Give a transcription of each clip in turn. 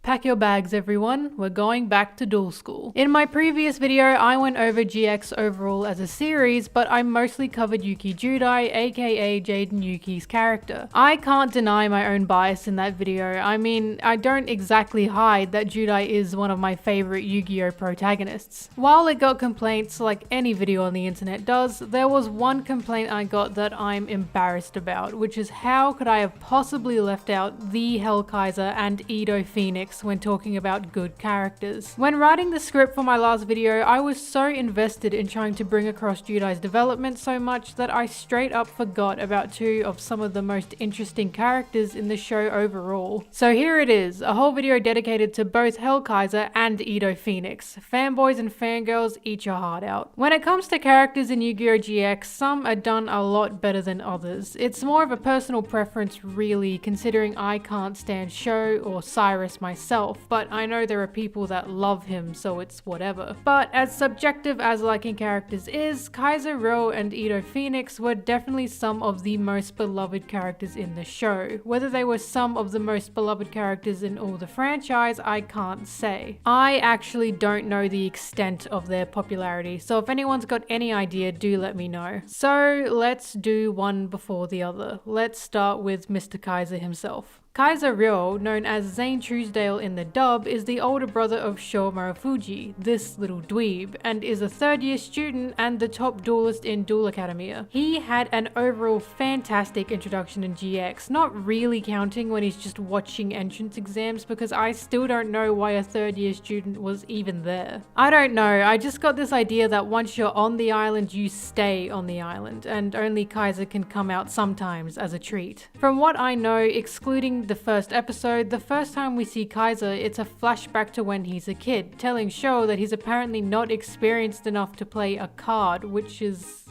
Pack your bags everyone, we're going back to duel school. In my previous video I went over GX overall as a series, but I mostly covered Yuki Judai, aka Jaden Yuki's character. I can't deny my own bias in that video. I mean, I don't exactly hide that Judai is one of my favorite Yu-Gi-Oh protagonists. While it got complaints like any video on the internet does, there was one complaint I got that I'm embarrassed about, which is how could I have possibly left out the Hell Kaiser and Edo Phoenix when talking about good characters. When writing the script for my last video, I was so invested in trying to bring across Judai's development so much that I straight up forgot about two of some of the most interesting characters in the show overall. So here it is, a whole video dedicated to both Hell Kaiser and Edo Phoenix. Fanboys and fangirls, eat your heart out. When it comes to characters in Yu-Gi-Oh! GX, some are done a lot better than others. It's more of a personal preference really, considering I can't stand Sho or Cyrus myself, but I know there are people that love him, so it's whatever. But as subjective as liking characters is, Kaiser Edo and Edo Phoenix were definitely some of the most beloved characters in the show. Whether they were some of the most beloved characters in all the franchise, I can't say. I actually don't know the extent of their popularity, so if anyone's got any idea, do let me know. So let's do one before the other. Let's start with Mr. Kaiser himself. Kaiser Edo, known as Zane Truesdale in the dub, is the older brother of Sho Marufuji, this little dweeb, and is a third-year student and the top duelist in Duel Academia. He had an overall fantastic introduction in GX, not really counting when he's just watching entrance exams because I still don't know why a third-year student was even there. I don't know, I just got this idea that once you're on the island, you stay on the island, and only Kaiser can come out sometimes as a treat. From what I know, excluding the first episode, the first time we see Kaiser, it's a flashback to when he's a kid, telling Sho that he's apparently not experienced enough to play a card, which is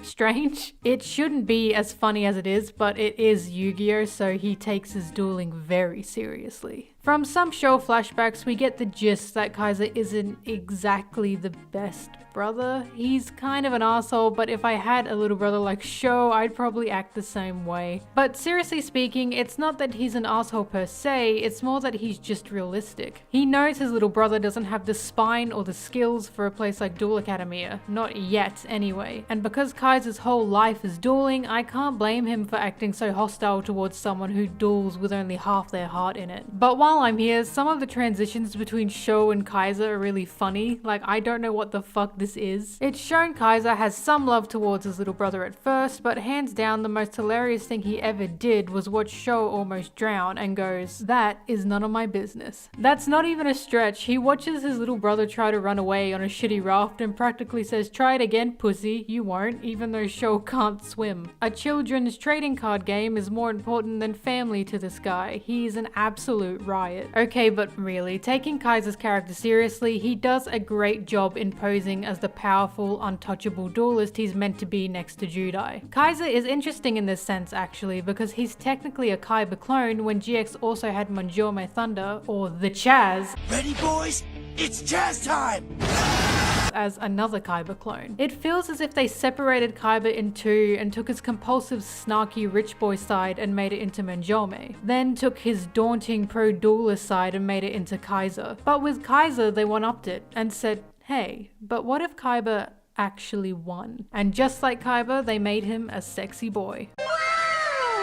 strange. It shouldn't be as funny as it is, but it is Yu-Gi-Oh, so he takes his dueling very seriously. From some Sho flashbacks, we get the gist that Kaiser isn't exactly the best brother. He's kind of an asshole, but if I had a little brother like Sho, I'd probably act the same way. But seriously speaking, it's not that he's an asshole per se, it's more that he's just realistic. He knows his little brother doesn't have the spine or the skills for a place like Duel Academia. Not yet, anyway. And because Kaiser's whole life is dueling, I can't blame him for acting so hostile towards someone who duels with only half their heart in it. But while I'm here, some of the transitions between Sho and Kaiser are really funny. Like, I don't know what the fuck this is. It's shown Kaiser has some love towards his little brother at first, but hands down the most hilarious thing he ever did was watch Sho almost drown and goes, "That is none of my business." That's not even a stretch. He watches his little brother try to run away on a shitty raft and practically says, "Try it again, pussy, you won't," even though Sho can't swim. A children's trading card game is more important than family to this guy. He's an absolute riot. Okay, but really, taking Kaiser's character seriously, he does a great job in posing as the powerful, untouchable duelist he's meant to be next to Judai. Kaiser is interesting in this sense actually, because he's technically a Kaiba clone when GX also had Manjome Thunder, or the Chaz. Ready, boys? It's Chaz time! As another Kaiba clone. It feels as if they separated Kaiba in two and took his compulsive, snarky rich boy side and made it into Manjome, then took his daunting pro-duelist side and made it into Kaiser. But with Kaiser they one-upped it and said, hey, but what if Kaiba actually won? And just like Kaiba, they made him a sexy boy.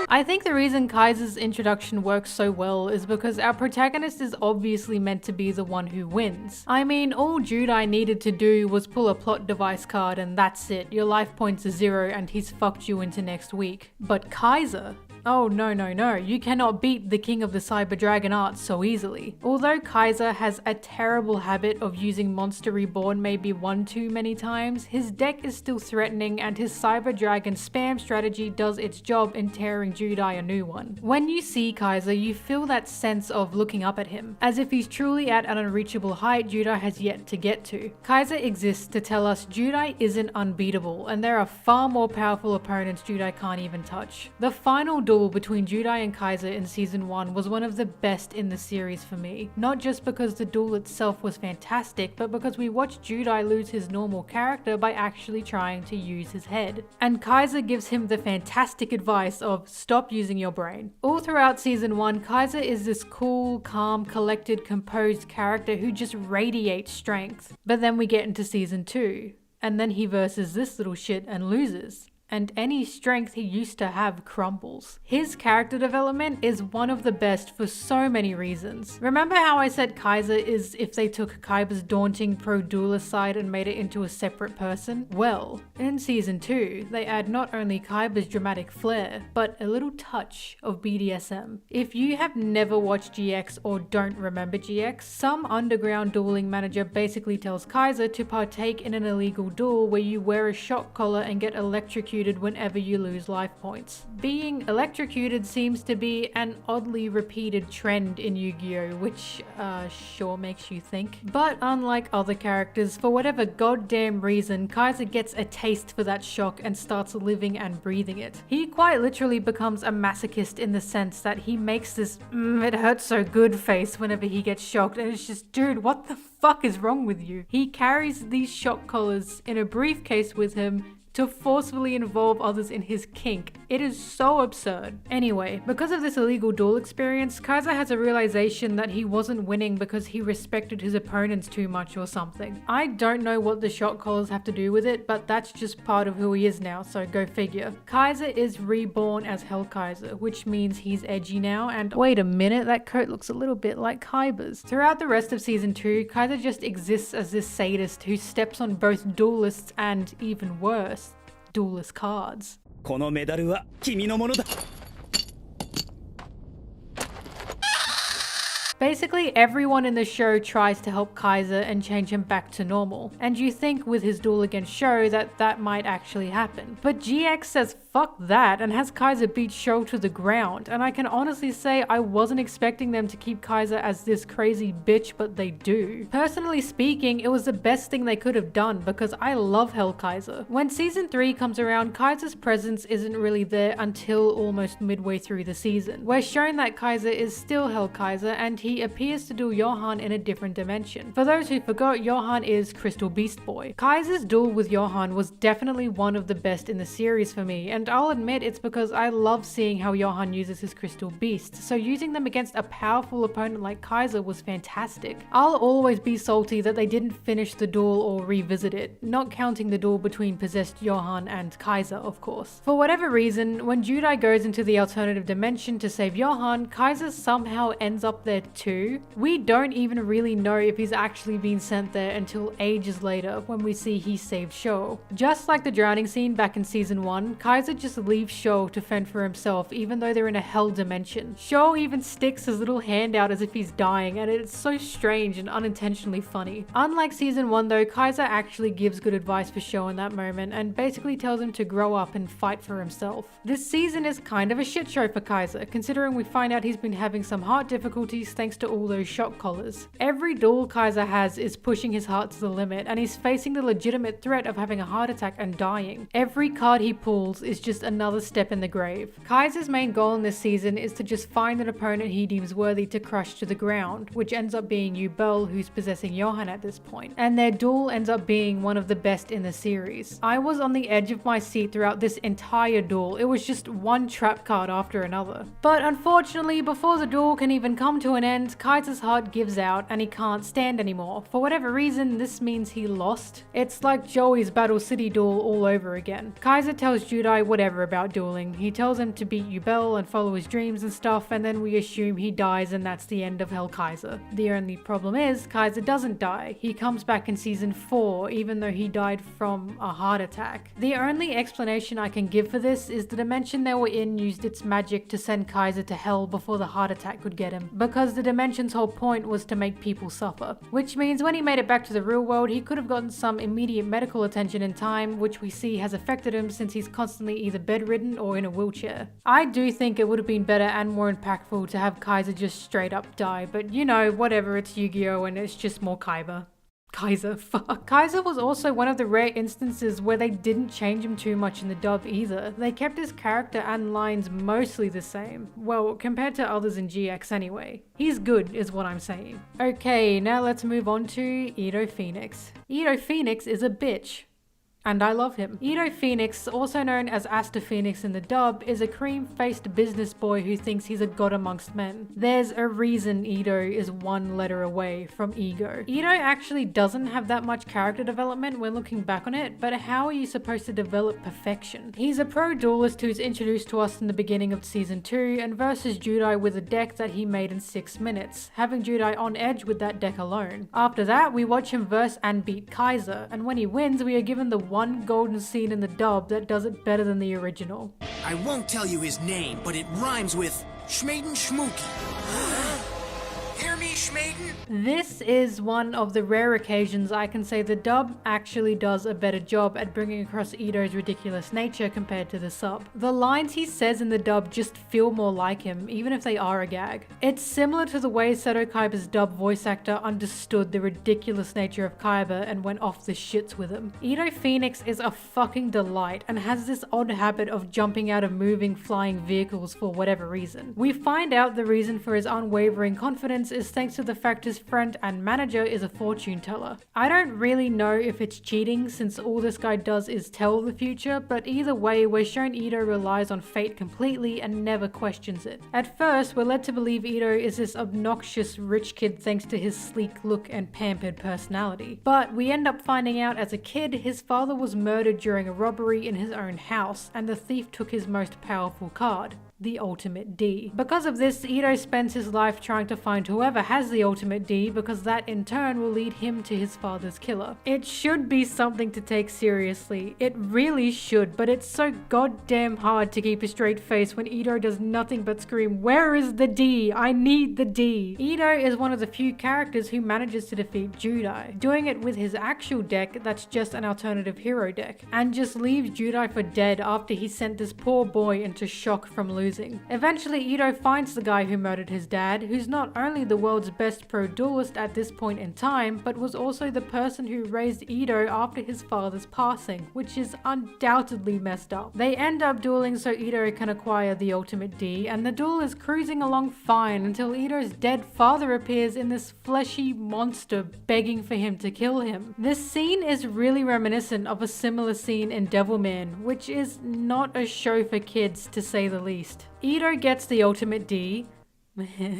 I think the reason Kaiser's introduction works so well is because our protagonist is obviously meant to be the one who wins. I mean, all Judai needed to do was pull a plot device card and that's it. Your life points are 0 and he's fucked you into next week. But Kaiser? Oh no, you cannot beat the king of the Cyber Dragon art so easily. Although Kaiser has a terrible habit of using Monster Reborn maybe one too many times, his deck is still threatening and his Cyber Dragon spam strategy does its job in tearing Judai a new one. When you see Kaiser, you feel that sense of looking up at him, as if he's truly at an unreachable height Judai has yet to get to. Kaiser exists to tell us Judai isn't unbeatable and there are far more powerful opponents Judai can't even touch. The final duel between Judai and Kaiser in season 1 was one of the best in the series for me. Not just because the duel itself was fantastic, but because we watched Judai lose his normal character by actually trying to use his head. And Kaiser gives him the fantastic advice of stop using your brain. All throughout season 1, Kaiser is this cool, calm, collected, composed character who just radiates strength. But then we get into season 2, and then he versus this little shit and loses. And any strength he used to have crumbles. His character development is one of the best for so many reasons. Remember how I said Kaiser is if they took Kaiba's daunting pro-duelist side and made it into a separate person? Well, in season 2, they add not only Kaiba's dramatic flair, but a little touch of BDSM. If you have never watched GX or don't remember GX, some underground dueling manager basically tells Kaiser to partake in an illegal duel where you wear a shock collar and get electrocuted whenever you lose life points. Being electrocuted seems to be an oddly repeated trend in Yu-Gi-Oh, which sure makes you think. But unlike other characters, for whatever goddamn reason, Kaiser gets a taste for that shock and starts living and breathing it. He quite literally becomes a masochist in the sense that he makes this it hurts so good face whenever he gets shocked, and it's just, dude, what the fuck is wrong with you? He carries these shock collars in a briefcase with him to forcefully involve others in his kink. It is so absurd. Anyway, because of this illegal duel experience, Kaiser has a realization that he wasn't winning because he respected his opponents too much or something. I don't know what the shock collars have to do with it, but that's just part of who he is now, so go figure. Kaiser is reborn as Hell Kaiser, which means he's edgy now, and wait a minute, that coat looks a little bit like Kaiba's. Throughout the rest of season 2, Kaiser just exists as this sadist who steps on both duelists and, even worse, duelist cards. このメダルは君のものだ。 Basically, everyone in the show tries to help Kaiser and change him back to normal, and you think with his duel against Sho that might actually happen. But GX says fuck that and has Kaiser beat Sho to the ground, and I can honestly say I wasn't expecting them to keep Kaiser as this crazy bitch, but they do. Personally speaking, it was the best thing they could have done because I love Hell Kaiser. When season 3 comes around, Kaiser's presence isn't really there until almost midway through the season. We're shown that Kaiser is still Hell Kaiser and he appears to duel Johan in a different dimension. For those who forgot, Johan is Crystal Beast Boy. Kaiser's duel with Johan was definitely one of the best in the series for me, and I'll admit it's because I love seeing how Johan uses his Crystal Beast, so using them against a powerful opponent like Kaiser was fantastic. I'll always be salty that they didn't finish the duel or revisit it, not counting the duel between possessed Johan and Kaiser, of course. For whatever reason, when Judai goes into the alternative dimension to save Johan, Kaiser somehow ends up there too. We don't even really know if he's actually been sent there until ages later when we see he saved Sho. Just like the drowning scene back in season 1, Kaiser just leaves Sho to fend for himself even though they're in a hell dimension. Sho even sticks his little hand out as if he's dying, and it's so strange and unintentionally funny. Unlike season 1 though, Kaiser actually gives good advice for Sho in that moment and basically tells him to grow up and fight for himself. This season is kind of a shit show for Kaiser, considering we find out he's been having some heart difficulties thanks to all those shock collars. Every duel Kaiser has is pushing his heart to the limit, and he's facing the legitimate threat of having a heart attack and dying. Every card he pulls is just another step in the grave. Kaiser's main goal in this season is to just find an opponent he deems worthy to crush to the ground, which ends up being Yubel, who's possessing Johan at this point, and their duel ends up being one of the best in the series. I was on the edge of my seat throughout this entire duel. It was just one trap card after another. But unfortunately, before the duel can even come to an end, Kaiser's heart gives out and he can't stand anymore. For whatever reason, this means he lost. It's like Joey's Battle City duel all over again. Kaiser tells Judai whatever about dueling. He tells him to beat Yubel and follow his dreams and stuff, and then we assume he dies and that's the end of Hell Kaiser. The only problem is, Kaiser doesn't die. He comes back in season 4, even though he died from a heart attack. The only explanation I can give for this is the dimension they were in used its magic to send Kaiser to hell before the heart attack could get him, because the dimension's whole point was to make people suffer. Which means when he made it back to the real world, he could have gotten some immediate medical attention in time, which we see has affected him since he's constantly either bedridden or in a wheelchair. I do think it would have been better and more impactful to have Kaiser just straight up die, but you know, whatever, it's Yu-Gi-Oh and it's just more Kaiba. Kaiser, fuck. Kaiser was also one of the rare instances where they didn't change him too much in the dub either. They kept his character and lines mostly the same. Well, compared to others in GX anyway. He's good is what I'm saying. Okay, now let's move on to Edo Phoenix. Edo Phoenix is a bitch. And I love him. Edo Phoenix, also known as Aster Phoenix in the dub, is a cream-faced business boy who thinks he's a god amongst men. There's a reason Edo is one letter away from ego. Edo actually doesn't have that much character development when looking back on it, but how are you supposed to develop perfection? He's a pro duelist who's introduced to us in the beginning of season 2 and versus Judai with a deck that he made in 6 minutes, having Judai on edge with that deck alone. After that, we watch him verse and beat Kaiser, and when he wins, we are given the one golden scene in the dub that does it better than the original. I won't tell you his name, but it rhymes with Schmaden Schmooky. Hear me, Schmaden? This is one of the rare occasions I can say the dub actually does a better job at bringing across Edo's ridiculous nature compared to the sub. The lines he says in the dub just feel more like him, even if they are a gag. It's similar to the way Seto Kaiba's dub voice actor understood the ridiculous nature of Kaiba and went off the shits with him. Edo Phoenix is a fucking delight and has this odd habit of jumping out of moving flying vehicles for whatever reason. We find out the reason for his unwavering confidence is thanks to the fact his friend and manager is a fortune teller. I don't really know if it's cheating since all this guy does is tell the future, but either way we're shown Edo relies on fate completely and never questions it. At first we're led to believe Edo is this obnoxious rich kid thanks to his sleek look and pampered personality. But we end up finding out as a kid his father was murdered during a robbery in his own house and the thief took his most powerful card, the Ultimate D. Because of this, Edo spends his life trying to find whoever has the Ultimate D because that in turn will lead him to his father's killer. It should be something to take seriously. It really should, but it's so goddamn hard to keep a straight face when Edo does nothing but scream, "Where is the D? I need the D!" Edo is one of the few characters who manages to defeat Judai, doing it with his actual deck that's just an alternative hero deck, and just leaves Judai for dead after he sent this poor boy into shock from losing. Eventually, Edo finds the guy who murdered his dad, who's not only the world's best pro duelist at this point in time, but was also the person who raised Edo after his father's passing, which is undoubtedly messed up. They end up dueling so Edo can acquire the Ultimate D, and the duel is cruising along fine until Edo's dead father appears in this fleshy monster begging for him to kill him. This scene is really reminiscent of a similar scene in Devilman, which is not a show for kids to say the least. Edo gets the Ultimate D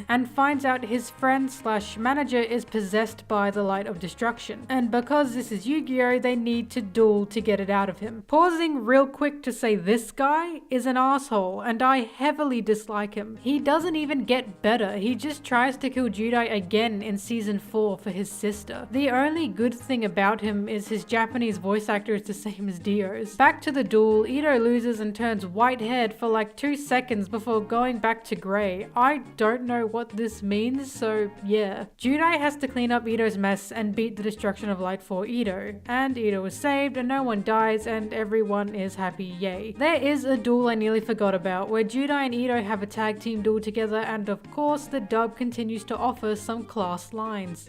and finds out his friend slash manager is possessed by the Light of Destruction. And because this is Yu-Gi-Oh, they need to duel to get it out of him. Pausing real quick to say this guy is an asshole and I heavily dislike him. He doesn't even get better, he just tries to kill Judai again in season 4 for his sister. The only good thing about him is his Japanese voice actor is the same as Dio's. Back to the duel, Edo loses and turns white-haired for like 2 seconds before going back to grey. I don't know what this means, so yeah. Judai has to clean up Edo's mess and beat the destruction of light for Edo, and Edo is saved and no one dies and everyone is happy, yay. There is a duel I nearly forgot about where Judai and Edo have a tag team duel together, and of course the dub continues to offer some class lines.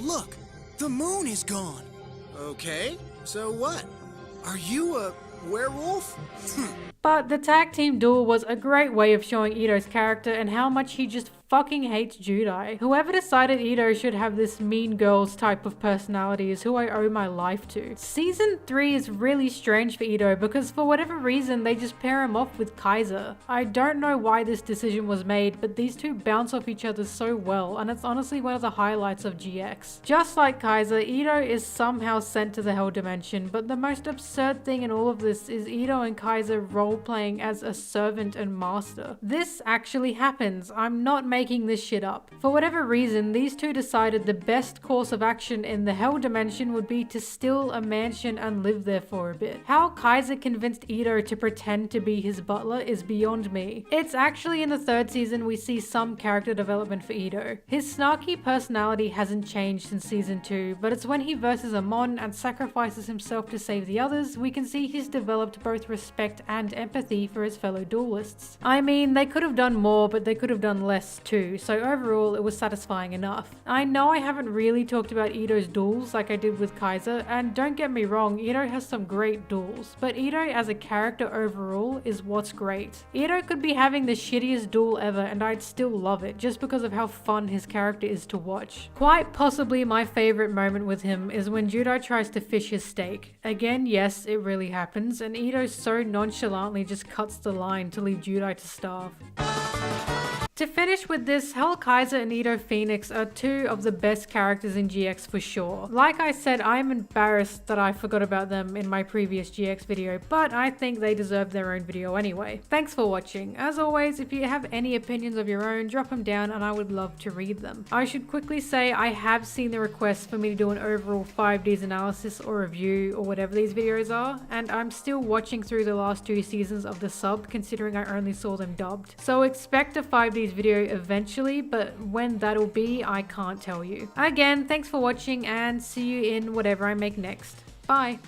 Look, the moon is gone. Okay, so what? Are you a werewolf? But the tag team duel was a great way of showing Edo's character and how much he just fucking hates Judai. Whoever decided Edo should have this mean girls type of personality is who I owe my life to. Season 3 is really strange for Edo because for whatever reason they just pair him off with Kaiser. I don't know why this decision was made, but these two bounce off each other so well and it's honestly one of the highlights of GX. Just like Kaiser, Edo is somehow sent to the Hell Dimension, but the most absurd thing in all of this is Edo and Kaiser role-playing as a servant and master. This actually happens. I'm not making this shit up. For whatever reason, these two decided the best course of action in the Hell Dimension would be to steal a mansion and live there for a bit. How Kaiser convinced Edo to pretend to be his butler is beyond me. It's actually in the 3rd season we see some character development for Edo. His snarky personality hasn't changed since season 2, but it's when he versus Amon and sacrifices himself to save the others, we can see he's developed both respect and empathy for his fellow duelists. I mean, they could have done more, but they could have done less too, so overall it was satisfying enough. I know I haven't really talked about Edo's duels like I did with Kaiser, and don't get me wrong, Edo has some great duels, but Edo as a character overall is what's great. Edo could be having the shittiest duel ever and I'd still love it, just because of how fun his character is to watch. Quite possibly my favorite moment with him is when Judo tries to fish his steak. Again, yes, it really happens, and Edo so nonchalantly just cuts the line to leave Judo to starve. To finish with this, Hell Kaiser and Edo Phoenix are two of the best characters in GX for sure. Like I said, I'm embarrassed that I forgot about them in my previous GX video, but I think they deserve their own video anyway. Thanks for watching. As always, if you have any opinions of your own, drop them down and I would love to read them. I should quickly say I have seen the request for me to do an overall 5Ds analysis or review or whatever these videos are, and I'm still watching through the last 2 seasons of the sub considering I only saw them dubbed. So expect a 5Ds video eventually, but when that'll be, I can't tell you. Again, thanks for watching and see you in whatever I make next. Bye!